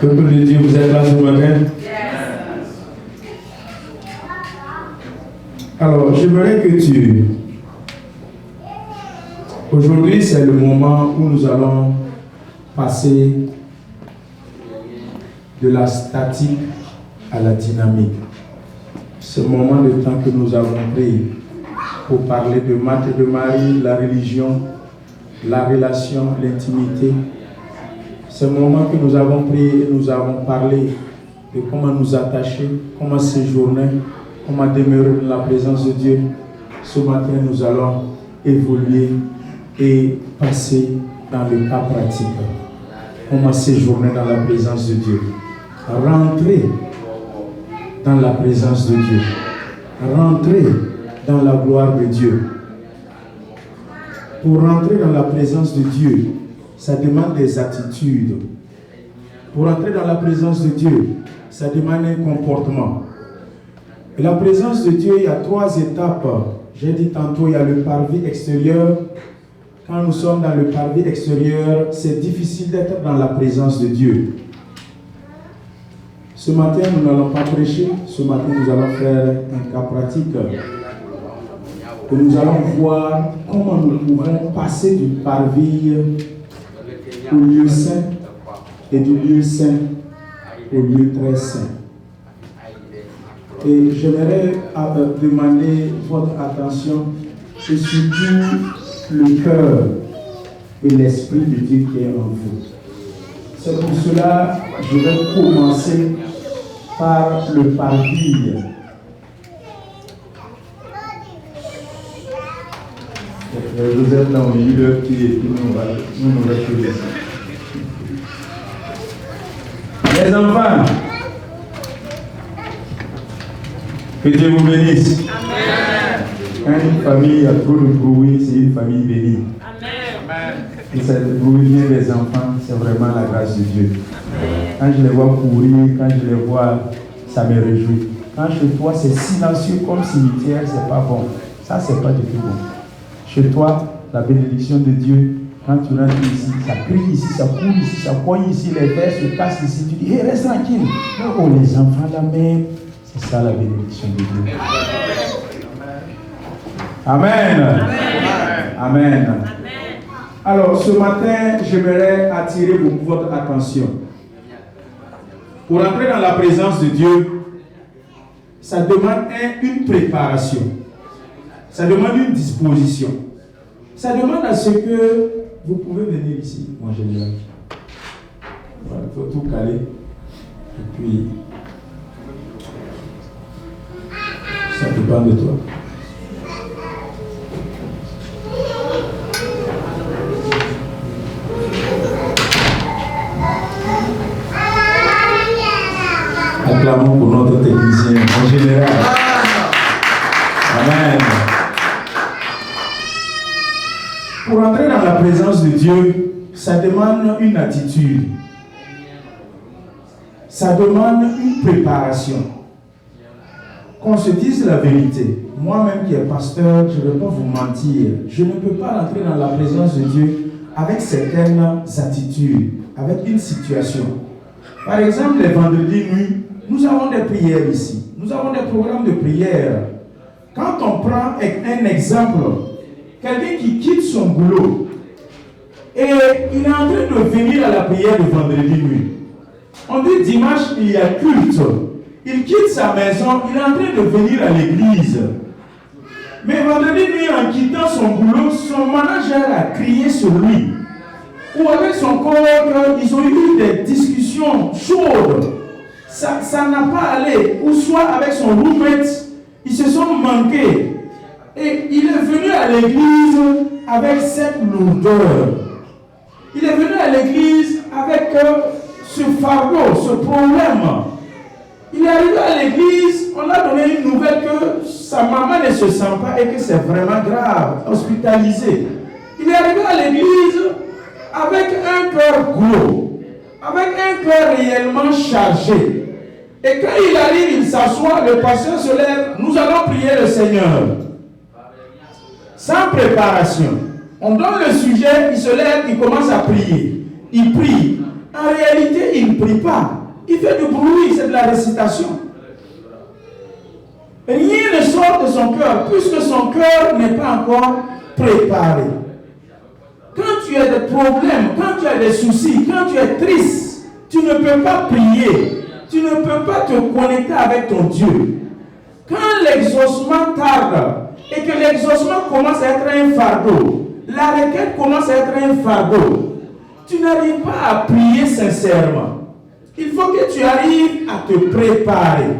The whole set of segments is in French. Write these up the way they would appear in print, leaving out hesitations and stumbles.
Peuple de Dieu, vous êtes là ce matin? Alors, j'aimerais que tu... Aujourd'hui, c'est le moment où nous allons passer de la statique à la dynamique. Ce moment de temps que nous avons pris pour parler de Marthe et de Marie, la religion, la relation, l'intimité. Ce moment que nous avons pris et nous avons parlé de comment nous attacher, comment séjourner, comment demeurer dans la présence de Dieu. Ce matin, nous allons évoluer et passer dans le cas pratique. Comment séjourner dans la présence de Dieu. Rentrer dans la présence de Dieu. Rentrer dans la gloire de Dieu. Pour rentrer dans la présence de Dieu, ça demande des attitudes. Pour entrer dans la présence de Dieu, ça demande un comportement. Et la présence de Dieu, il y a 3 étapes. J'ai dit tantôt, il y a le parvis extérieur. Quand nous sommes dans le parvis extérieur, c'est difficile d'être dans la présence de Dieu. Ce matin, nous n'allons pas prêcher. Ce matin, nous allons faire un cas pratique. Et nous allons voir comment nous pouvons passer du parvis au lieu saint et du lieu saint au lieu très saint. Et j'aimerais demander votre attention et surtout le cœur et l'esprit de Dieu qui est en vous. C'est pour cela que je vais commencer par le parvis. Vous êtes dans le milieu qui est nous va trouver ça. Les enfants, que Dieu vous bénisse. Amen. Quand une famille a trop de bruit, c'est une famille bénie. Amen. Et cette bruit vient des enfants, c'est vraiment la grâce de Dieu. Amen. Quand je les vois courir, quand je les vois, ça me réjouit. Quand chez toi c'est silencieux comme cimetière, c'est pas bon. Ça, c'est pas du tout bon. Chez toi, la bénédiction de Dieu, quand tu rentres ici, ça crie ici, ça coule ici, ça poigne ici, les verres se cassent ici, tu dis, hey, reste tranquille. Oh, les enfants là même, c'est ça la bénédiction de Dieu. Amen. Amen. Amen. Alors, ce matin, j'aimerais attirer beaucoup votre attention. Pour entrer dans la présence de Dieu, ça demande une préparation. Ça demande une disposition. Ça demande à ce que vous pouvez venir ici, en général. Voilà, il faut tout caler. Et puis, ça dépend de toi. Acclamons pour notre technicien, en général. Amen. Pour entrer dans la présence de Dieu, ça demande une attitude. Ça demande une préparation. Qu'on se dise la vérité. Moi-même qui est pasteur, je ne vais pas vous mentir. Je ne peux pas entrer dans la présence de Dieu avec certaines attitudes, avec une situation. Par exemple, les vendredis nuits, nous avons des prières ici. Nous avons des programmes de prière. Quand on prend un exemple, quelqu'un qui quitte son boulot et il est en train de venir à la prière de vendredi nuit. On dit dimanche, il y a culte. Il quitte sa maison, il est en train de venir à l'église. Mais vendredi nuit, en quittant son boulot, son manager a crié sur lui. Ou avec son collègue, ils ont eu des discussions chaudes. Ça n'a pas allé. Ou soit avec son roommate, ils se sont manqués. Et il est venu à l'église avec cette lourdeur. Il est venu à l'église avec ce fardeau, ce problème. Il est arrivé à l'église, on a donné une nouvelle que sa maman ne se sent pas et que c'est vraiment grave, hospitalisé. Il est arrivé à l'église avec un cœur gros, avec un cœur réellement chargé. Et quand il arrive, il s'assoit, le pasteur se lève, nous allons prier le Seigneur. Sans préparation. On donne le sujet, il se lève, il commence à prier. Il prie. En réalité, il ne prie pas. Il fait du bruit, c'est de la récitation. Rien ne sort de son cœur, puisque son cœur n'est pas encore préparé. Quand tu as des problèmes, quand tu as des soucis, quand tu es triste, tu ne peux pas prier. Tu ne peux pas te connecter avec ton Dieu. Quand l'exaucement tarde et que l'exaucement commence à être un fardeau, la requête commence à être un fardeau, tu n'arrives pas à prier sincèrement. Il faut que tu arrives à te préparer.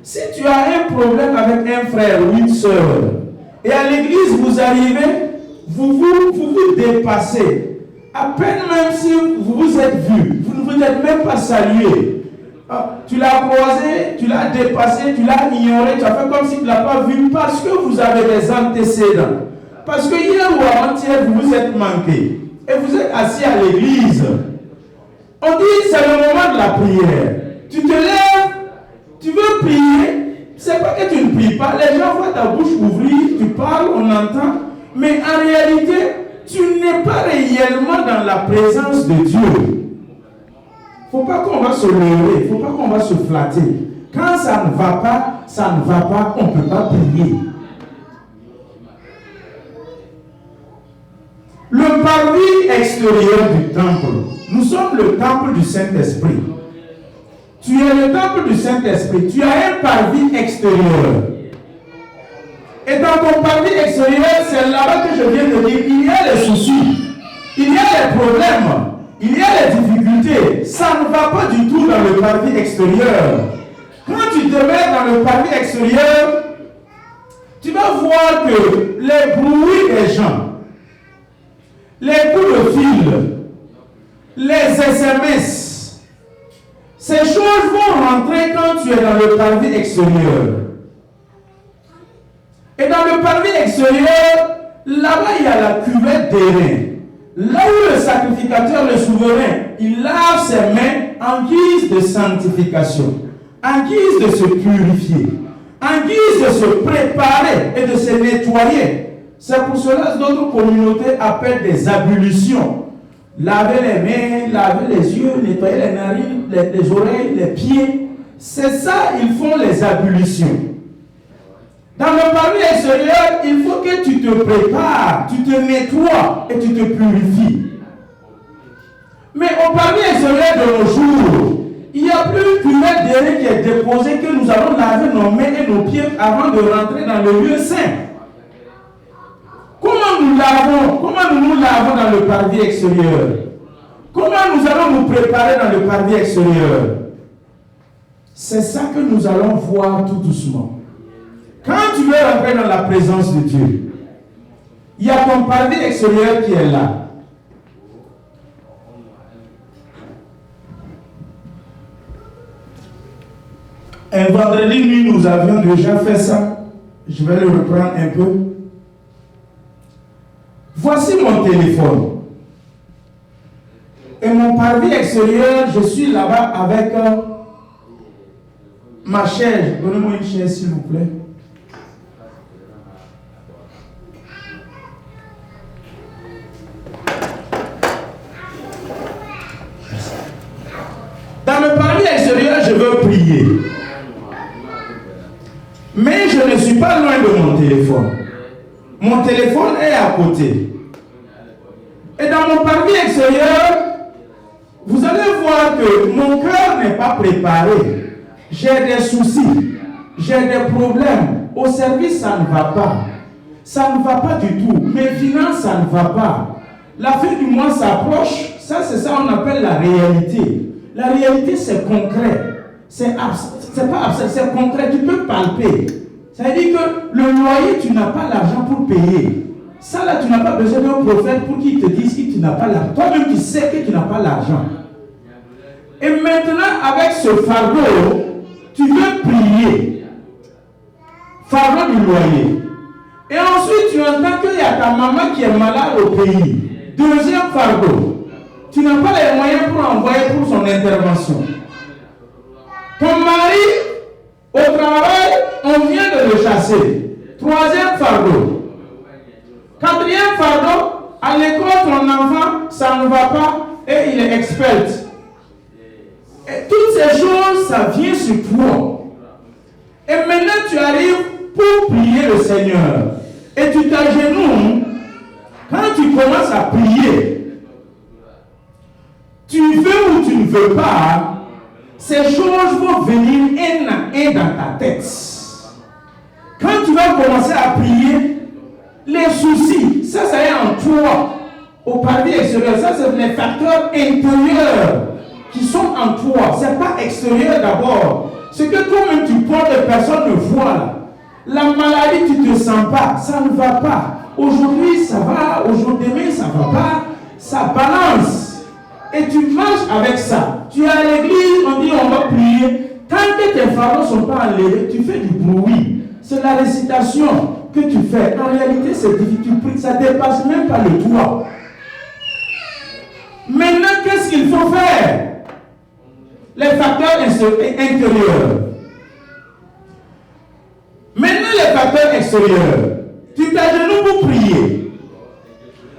Si tu as un problème avec un frère ou une soeur, et à l'église vous arrivez, vous vous dépassez. À peine même si vous vous êtes vu, vous ne vous êtes même pas salué. Tu l'as croisé, tu l'as dépassé, tu l'as ignoré, tu as fait comme si tu ne l'as pas vu parce que vous avez des antécédents. Parce que hier ou avant-hier, vous vous êtes manqué. Et vous êtes assis à l'église. On dit c'est le moment de la prière. Tu te lèves, tu veux prier. C'est pas que tu ne pries pas. Les gens voient ta bouche ouvrir, tu parles, on entend. Mais en réalité, tu n'es pas réellement dans la présence de Dieu. Il ne faut pas qu'on va se leurrer, il ne faut pas qu'on va se flatter. Quand ça ne va pas, ça ne va pas, on ne peut pas prier. Le parvis extérieur du temple, nous sommes le temple du Saint-Esprit. Tu es le temple du Saint-Esprit, tu as un parvis extérieur. Et dans ton parvis extérieur, c'est là-bas que je viens de dire, il y a les soucis, il y a les problèmes. Il y a les difficultés, ça ne va pas du tout dans le parvis extérieur. Quand tu te mets dans le parvis extérieur, tu vas voir que les bruits des gens, les coups de fil, les SMS, ces choses vont rentrer quand tu es dans le parvis extérieur. Et dans le parvis extérieur, là-bas il y a la cuvette d'airain. Là où le sacrificateur, le souverain, il lave ses mains en guise de sanctification, en guise de se purifier, en guise de se préparer et de se nettoyer. C'est pour cela que d'autres communautés appellent des ablutions. Laver les mains, laver les yeux, nettoyer les narines, les oreilles, les pieds. C'est ça, ils font les ablutions. Dans le parvis extérieur, il faut que tu te prépares, tu te nettoies et tu te purifies. Mais au parvis extérieur de nos jours, il n'y a plus qu'une cuvette qui est déposée que nous allons laver nos mains et nos pieds avant de rentrer dans le lieu saint. Comment nous nous lavons dans le parvis extérieur? Comment nous allons nous préparer dans le parvis extérieur? C'est ça que nous allons voir tout doucement. Quand tu veux rentrer dans la présence de Dieu, il y a ton parvis extérieur qui est là. Un vendredi nuit, nous avions déjà fait ça. Je vais le reprendre un peu. Voici mon téléphone. Et mon parvis extérieur, je suis là-bas avec ma chaise. Donnez-moi une chaise, s'il vous plaît. Dans le parvis extérieur, je veux prier. Mais je ne suis pas loin de mon téléphone. Mon téléphone est à côté. Et dans mon parvis extérieur, vous allez voir que mon cœur n'est pas préparé. J'ai des soucis, j'ai des problèmes. Au service, ça ne va pas. Ça ne va pas du tout. Mes finances, ça ne va pas. La fin du mois s'approche. Ça, c'est ça qu'on appelle la réalité. La réalité, c'est concret. C'est pas abstrait, c'est concret. Tu peux palper. Ça veut dire que le loyer, tu n'as pas l'argent pour payer. Ça, là, tu n'as pas besoin d'un prophète pour qu'il te dise que tu n'as pas l'argent. Toi-même, tu sais que tu n'as pas l'argent. Et maintenant, avec ce fardeau, tu veux prier. Fardeau du loyer. Et ensuite, tu entends qu'il y a ta maman qui est malade au pays. Deuxième fardeau. Tu n'as pas les moyens pour envoyer pour son intervention. Ton mari, au travail, on vient de le chasser. Troisième fardeau. Quatrième fardeau, à l'école, ton enfant, ça ne va pas et il est expert. ces choses, ça vient sur toi. Et maintenant, tu arrives pour prier le Seigneur. Et tu t'agenouilles. Quand tu commences à prier, tu veux ou tu ne veux pas, ces choses vont venir un à un dans ta tête. Quand tu vas commencer à prier, les soucis, ça est en toi. Au parvis extérieur, ça c'est les facteurs intérieurs qui sont en toi. Ce n'est pas extérieur d'abord. Ce que toi-même tu portes, les personnes ne voient. La maladie, tu ne te sens pas, ça ne va pas. Aujourd'hui, ça va, aujourd'hui, demain, ça ne va pas. Ça balance. Et tu marches avec ça. Tu es à l'église, on dit on va prier. Tant que tes fardeaux ne sont pas enlevés, tu fais du bruit. C'est la récitation que tu fais. En réalité, c'est difficile. Ça ne dépasse même pas le toit. Maintenant, qu'est-ce qu'il faut faire? Les facteurs intérieurs. Maintenant, les facteurs extérieurs. Tu t'agenouilles pour prier.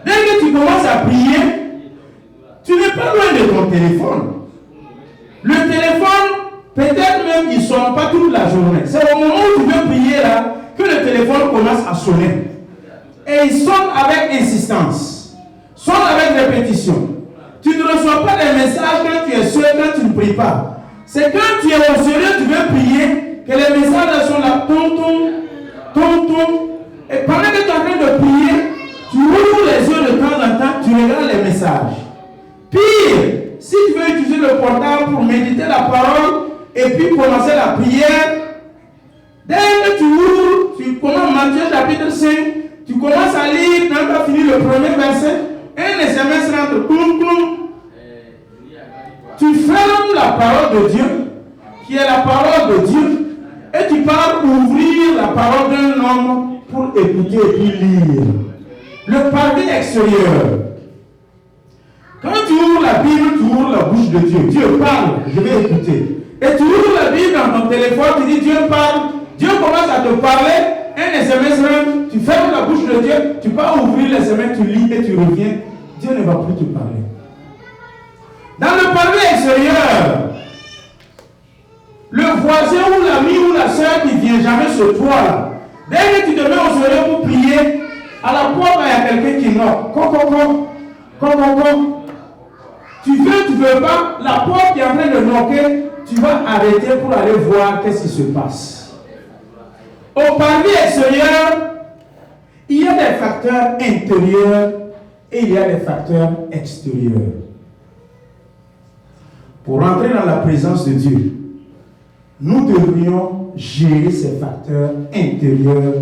Dès que tu commences à prier, tu n'es pas loin de ton téléphone. Le téléphone, peut-être même qu'il ne sonne pas toute la journée. C'est au moment où tu veux prier là que le téléphone commence à sonner. Et il sonne avec insistance. Sonne avec répétition. Tu ne reçois pas des messages quand tu es seul, quand tu ne pries pas. C'est quand tu es au sérieux, tu veux prier, que les messages sont là, et pendant que tu es en train de prier, tu ouvres les yeux de temps en temps, tu regardes les messages. Pire, si tu veux utiliser le portable pour méditer la parole et puis commencer la prière, dès que tu ouvres, tu commences Matthieu chapitre 5, tu commences à lire, quand tu as fini le premier verset, un SMS rentre, tu fermes la parole de Dieu, qui est la parole de Dieu, et tu pars ouvrir la parole d'un homme pour écouter et puis lire. Le parvis extérieur. Quand tu ouvres la Bible, tu ouvres la bouche de Dieu. Dieu parle, je vais écouter. Et tu ouvres la Bible dans ton téléphone, tu dis Dieu parle. Dieu commence à te parler, un SMS rentre, tu fermes la bouche de Dieu, tu pars ouvrir les SMS, tu lis et tu reviens. Dieu ne va plus te parler. Dans le parvis extérieur, le voisin ou l'ami ou la soeur qui ne vient jamais sur toi là, dès que tu te mets au sérieux pour prier, à la porte il y a quelqu'un qui knock. Tu veux, tu veux pas, la porte qui est en train de knocker, tu vas arrêter pour aller voir qu'est-ce qui se passe. Au parvis extérieur, il y a des facteurs intérieurs et il y a des facteurs extérieurs. Pour entrer dans la présence de Dieu, nous devrions gérer ces facteurs intérieurs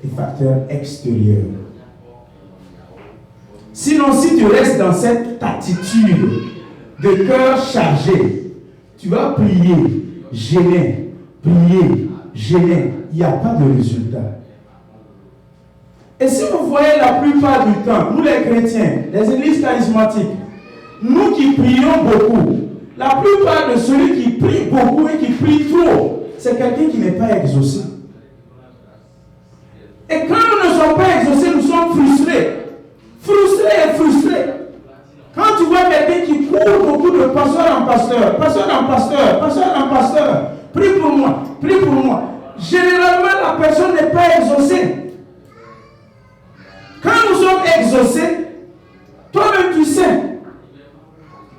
et facteurs extérieurs. Sinon, si tu restes dans cette attitude de cœur chargé, tu vas prier, gêner, il n'y a pas de résultat. Et si vous voyez la plupart du temps, nous les chrétiens, les églises charismatiques, nous qui prions beaucoup, la plupart de celui qui prie beaucoup et qui prie trop, c'est quelqu'un qui n'est pas exaucé. Et quand nous ne sommes pas exaucés, nous sommes frustrés. Frustrés. Quand tu vois quelqu'un qui court beaucoup de pasteur en pasteur, prie pour moi. Généralement, la personne n'est pas exaucée. Quand nous sommes exaucés, toi-même tu sais.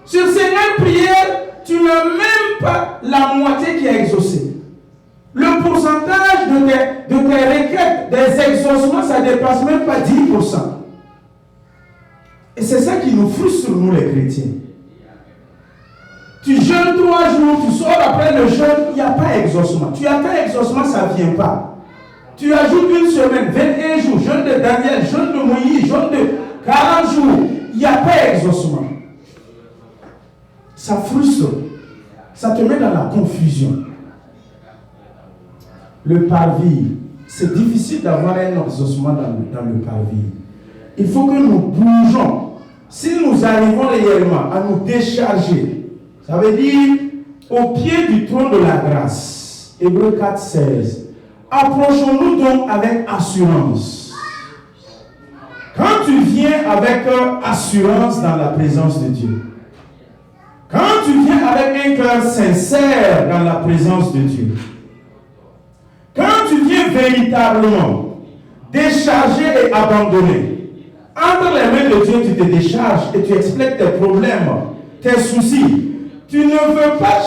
Sur 50 prières, tu n'as même pas la moitié qui est exaucée. Le pourcentage de tes requêtes, des exaucements, ça ne dépasse même pas 10%. Et c'est ça qui nous frustre, nous les chrétiens. Tu jeûnes 3 jours, tu sors après le jeûne, il n'y a pas exaucement. Tu attends exaucement, ça ne vient pas. Tu ajoutes une semaine, 21 jours, jeûne de Daniel, jeûne de Moïse, jeûne de 40 jours, il n'y a pas exaucement. Ça frustre, ça te met dans la confusion. Le parvis, c'est difficile d'avoir un exaucement dans le parvis. Il faut que nous bougeons. Si nous arrivons réellement à nous décharger, ça veut dire au pied du trône de la grâce. Hébreux 4, 16. Approchons-nous donc avec assurance. Quand tu viens avec assurance dans la présence de Dieu, quand tu viens avec un cœur sincère dans la présence de Dieu. Quand tu viens véritablement décharger et abandonner, entre les mains de Dieu, tu te décharges et tu expliques tes problèmes, tes soucis. Tu ne veux pas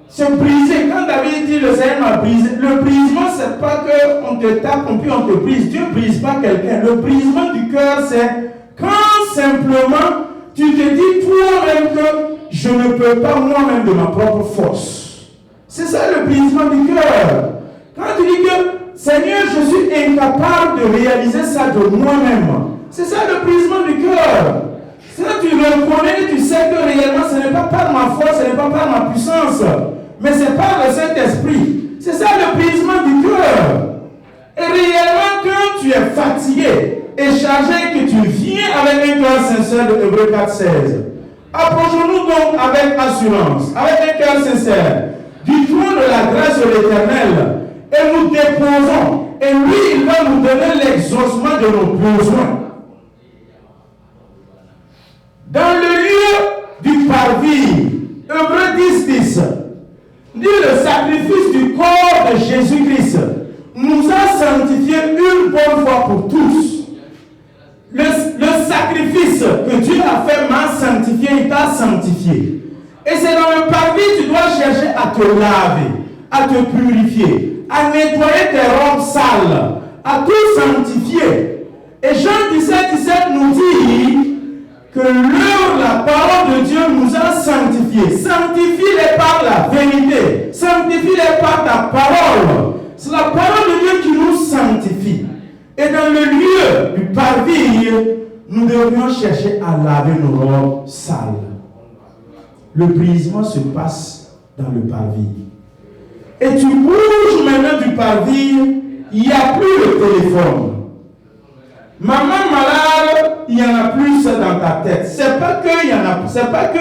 se briser. Quand David dit le Seigneur m'a brisé, le brisement, ce n'est pas qu'on te tape, puis on te brise. Dieu ne brise pas quelqu'un. Le brisement du cœur, c'est quand simplement tu te dis toi-même que je ne peux pas moi-même de ma propre force. C'est ça le brisement du cœur. Quand tu dis que Seigneur, je suis incapable de réaliser ça de moi-même, c'est ça le brisement du cœur. C'est là que tu reconnais, tu sais que réellement ce n'est pas par ma force, ce n'est pas par ma puissance, mais c'est par le Saint-Esprit. C'est ça le brisement du cœur. Et réellement, quand tu es fatigué et chargé, que tu viens avec un cœur sincère de Hébreux 4,16, approchons-nous donc avec assurance, avec un cœur sincère, du trône de la grâce de l'Éternel, et nous déposons, et lui, il va nous donner l'exaucement de nos besoins. Dans le lieu du parvis, Hébreux 10,10, dit le sacrifice du corps de Jésus-Christ nous a sanctifiés une bonne fois pour tous. Le sacrifice que Dieu a fait m'a sanctifié, il t'a sanctifié. Et c'est dans le parvis que tu dois chercher à te laver, à te purifier, à nettoyer tes robes sales, à tout sanctifier. Et Jean 17,17 nous dit que la parole de Dieu nous a sanctifiés. Sanctifie-les par la vérité. Sanctifie-les par ta parole. C'est la parole de Dieu qui nous sanctifie. Et dans le lieu du parvis, nous devrions chercher à laver nos robes sales. Le brisement se passe dans le parvis. Et tu bouges maintenant du parvis, il n'y a plus le téléphone. Maman malade, il n'y en a plus dans ta tête. C'est pas que il y en a, c'est pas que